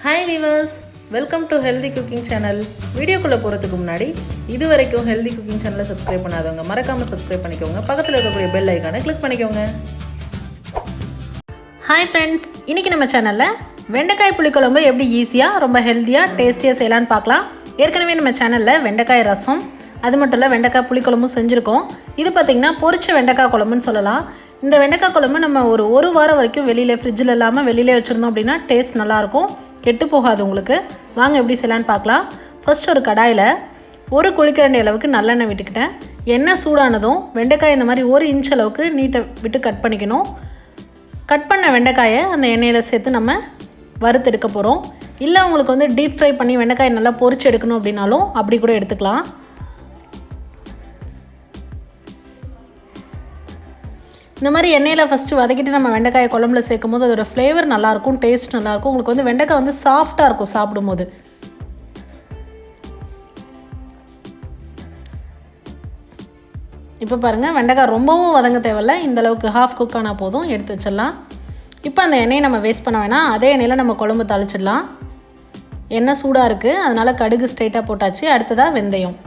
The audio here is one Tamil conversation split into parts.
Hi viewers, welcome to Healthy Cooking Channel. வீடியோக்குள்ள போறதுக்கு முன்னாடி இதுவரைக்கும் Healthy Cooking Channel subscribe பண்ணாதவங்க மறக்காம subscribe பண்ணிக்கோங்க. பக்கத்துல இருக்கக்கூடிய bell icon-ஐ click பண்ணிக்கோங்க. Hi friends, இன்னைக்கு நம்ம சேனல்ல வெண்டைக்காய் புளி குழம்பு எப்படி ஈஸியா ரொம்ப ஹெல்தியா டேஸ்டியா செய்யலாம்னு பார்க்கலாம். ஏற்கனவே நம்ம சேனல்ல வெண்டைக்காய் ரசம் அது மட்டும் இல்ல வெண்டைக்காய் புளி குழம்பு செஞ்சிருக்கோம். இது பாத்தீங்கன்னா பொரிச்ச வெண்டைக்காய் குழம்புன்னு சொல்லலாம். இந்த வெண்டைக்காய் குழம்பு நம்ம ஒரு வாரம் வரைக்கும் வெளியில ஃப்ரிட்ஜ்ல இல்லாம வெளியில வச்சிருந்தோம் அப்படினா டேஸ்ட் நல்லா இருக்கும். கெட்டு போகாது உங்களுக்கு. வாங்க எப்படி செய்யலாம்னு பார்க்கலாம். ஃபர்ஸ்ட் ஒரு கடாயில ஒரு குழிக்கரண்டி அளவுக்கு நல்லெண்ணெய் விட்டுக்கிட்டேன். எண்ணெய் சூடானதும் வெண்டைக்காய் இந்த மாதிரி 1 இன்ச் அளவுக்கு நீட்டை விட்டு கட் பண்ணிக்கணும். கட் பண்ண வெண்டைக்காயை அந்த எண்ணெயில சேர்த்து நம்ம வறுத்து எடுக்க போறோம். இல்ல உங்களுக்கு வந்து டீப் ஃப்ரை பண்ணி வெண்டைக்காயை நல்லா பொரிச்சு எடுக்கணும் அப்படினாலும் அப்படி கூட எடுத்துக்கலாம். இந்த மாதிரி எண்ணெயில ஃபர்ஸ்ட் வதக்கிட்டு நம்ம வெண்டைக்காயை குழம்புல சேர்க்கும்போது அதோட ஃப்ளேவர் நல்லா இருக்கும், டேஸ்ட் நல்லா இருக்கும். உங்களுக்கு வந்து வெண்டைக்காய் வந்து சாஃப்ட்டா இருக்கும் சாப்பிடும்போது. இப்போ பாருங்க வெண்டைக்காய் ரொம்பவும் வதங்க தேவையில்ல. இந்த அளவுக்கு ஹாஃப் குக் ஆனா போதும், எடுத்து வச்சிடலாம். இப்போ அந்த எண்ணெயை நம்ம வேஸ்ட் பண்ண வேணாம். அதே எண்ணெயில நம்ம குழம்பு தாளிச்சிடலாம். எண்ணெய் சூடா இருக்கு, அதனால கடுகு ஸ்ட்ரைட்டா போட்டாச்சு. அடுத்ததா வெந்தயம்.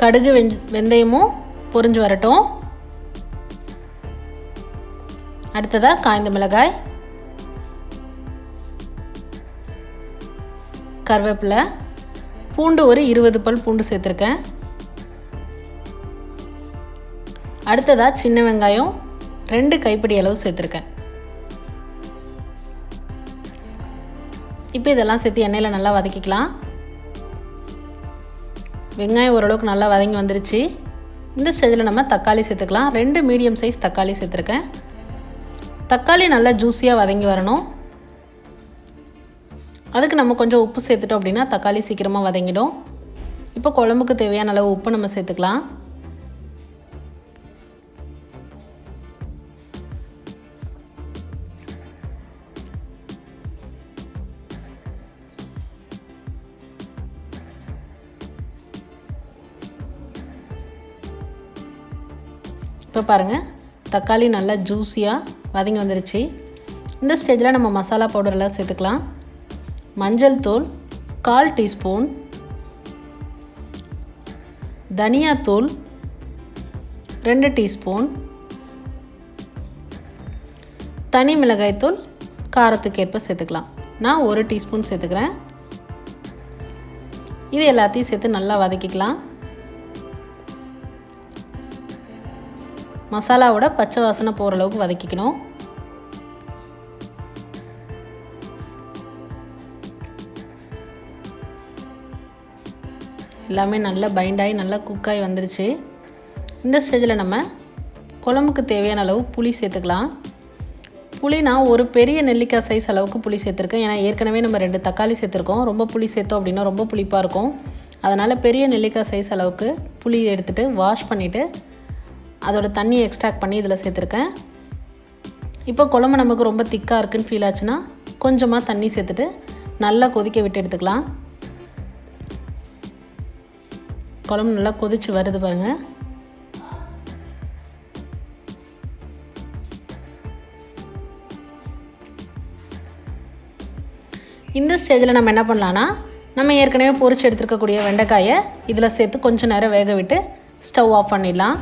கடுகு வெந்தயமும் பொரிஞ்சு வரட்டும். அடுத்ததா காய்ந்த மிளகாய், கருவேப்பிலை, பூண்டு ஒரு 20 பல் பூண்டு சேர்த்திருக்கேன். அடுத்ததா சின்ன வெங்காயம் 2 கைப்பிடி அளவு சேர்த்திருக்கேன். இப்போ இதெல்லாம் சேர்த்து எண்ணெயில நல்லா வதக்கிக்கலாம். வெங்காயம் ஓரளவுக்கு நல்லா வதங்கி வந்துருச்சு. இந்த ஸ்டேஜில் நம்ம தக்காளி சேர்த்துக்கலாம். 2 மீடியம் சைஸ் தக்காளி சேர்த்துருக்கேன். தக்காளி நல்லா ஜூஸியாக வதங்கி வரணும். அதுக்கு நம்ம கொஞ்சம் உப்பு சேர்த்துட்டோம் அப்படின்னா தக்காளி சீக்கிரமாக வதங்கிடும். இப்போ குழம்புக்கு தேவையான அளவு உப்பு நம்ம சேர்த்துக்கலாம். இப்போ பாருங்க தக்காளி நல்லா ஜூஸியாக வதங்கி வந்துருச்சு. இந்த ஸ்டேஜில் நம்ம மசாலா பவுடர்லாம் சேர்த்துக்கலாம். மஞ்சள் தூள் 1/4 டீஸ்பூன், தனியாத்தூள் 2 டீஸ்பூன், தனி மிளகாய் தூள் காரத்துக்கு ஏற்ப சேர்த்துக்கலாம். நான் 1 டீஸ்பூன் சேர்த்துக்கிறேன். இது எல்லாத்தையும் சேர்த்து நல்லா வதக்கிக்கலாம். மசாலாவோட பச்சை வாசனை போகிற அளவுக்கு வதக்கிக்கணும். எல்லாமே நல்லா பைண்ட் ஆகி நல்லா குக் ஆகி வந்துருச்சு. இந்த ஸ்டேஜில் நம்ம குழம்புக்கு தேவையான அளவு புளி சேர்த்துக்கலாம். புளி நான் ஒரு பெரிய நெல்லிக்காய் சைஸ் அளவுக்கு புளி சேர்த்துருக்கேன். ஏன்னா ஏற்கனவே நம்ம 2 தக்காளி சேர்த்துருக்கோம். ரொம்ப புளி சேர்த்தோம் அப்படின்னா ரொம்ப புளிப்பாக இருக்கும். அதனால் பெரிய நெல்லிக்காய் சைஸ் அளவுக்கு புளி எடுத்துகிட்டு வாஷ் பண்ணிவிட்டு அதோட தண்ணியை எக்ஸ்ட்ராக்ட் பண்ணி இதில் சேர்த்துருக்கேன். இப்போ குழம்பு நமக்கு ரொம்ப திக்காக இருக்குன்னு ஃபீல் ஆச்சுன்னா கொஞ்சமாக தண்ணி சேர்த்துட்டு நல்லா கொதிக்க விட்டு எடுத்துக்கலாம். குழம்பு நல்லா கொதிச்சு வருது பாருங்க. இந்த ஸ்டேஜில் நம்ம என்ன பண்ணலாம்னா நம்ம ஏற்கனவே பொரிச்சு எடுத்துருக்கக்கூடிய வெண்டைக்காயை இதில் சேர்த்து கொஞ்சம் நேரம் வேக விட்டு ஸ்டவ் ஆஃப் பண்ணிடலாம்.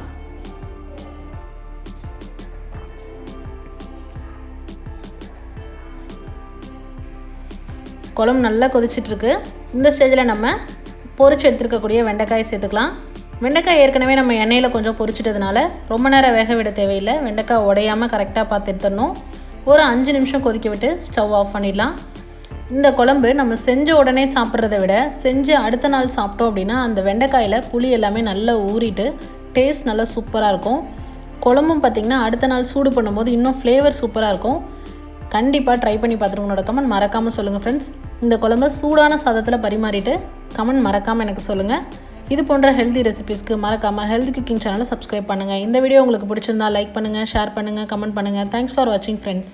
குழம்பு நல்லா கொதிச்சிட்ருக்கு. இந்த ஸ்டேஜில் நம்ம பொரிச்சு எடுத்துருக்கக்கூடிய வெண்டைக்காயை சேர்த்துக்கலாம். வெண்டைக்காய் ஏற்கனவே நம்ம எண்ணெயில் கொஞ்சம் பொரிச்சிட்டதுனால ரொம்ப நேரம் வேக விட தேவையில்லை. வெண்டைக்காய் உடையாமல் கரெக்டாக பார்த்து எடுத்துடணும். ஒரு 5 நிமிஷம் கொதிக்க விட்டு ஸ்டவ் ஆஃப் பண்ணிடலாம். இந்த குழம்பு நம்ம செஞ்ச உடனே சாப்பிட்றத விட செஞ்சு அடுத்த நாள் சாப்பிட்டோம் அப்படின்னா அந்த வெண்டைக்காயில் புளி எல்லாமே நல்லா ஊறிட்டு டேஸ்ட் நல்லா சூப்பராக இருக்கும். குழம்பும் பார்த்திங்கன்னா அடுத்த நாள் சூடு பண்ணும்போது இன்னும் ஃப்ளேவர் சூப்பராக இருக்கும். கண்டிப்பாக ட்ரை பண்ணி பார்த்துட்டு உங்களோட கமெண்ட் மறக்காமல் சொல்லுங்கள் ஃப்ரெண்ட்ஸ். இந்த குழம்பு சூடான சாதத்தில் பரிமாறிட்டு கமெண்ட் மறக்காமல் எனக்கு சொல்லுங்கள். இது போன்ற ஹெல்தி ரெசிபீஸ்க்கு மறக்காமல் ஹெல்தி குக்கிங் சேனலை சப்ஸ்கிரைப் பண்ணுங்கள். இந்த வீடியோ உங்களுக்கு பிடிச்சிருந்தா லைக் பண்ணுங்கள், ஷேர் பண்ணுங்கள், கமெண்ட் பண்ணுங்கள். தேங்க்ஸ் ஃபார் வாட்சிங் ஃப்ரெண்ட்ஸ்.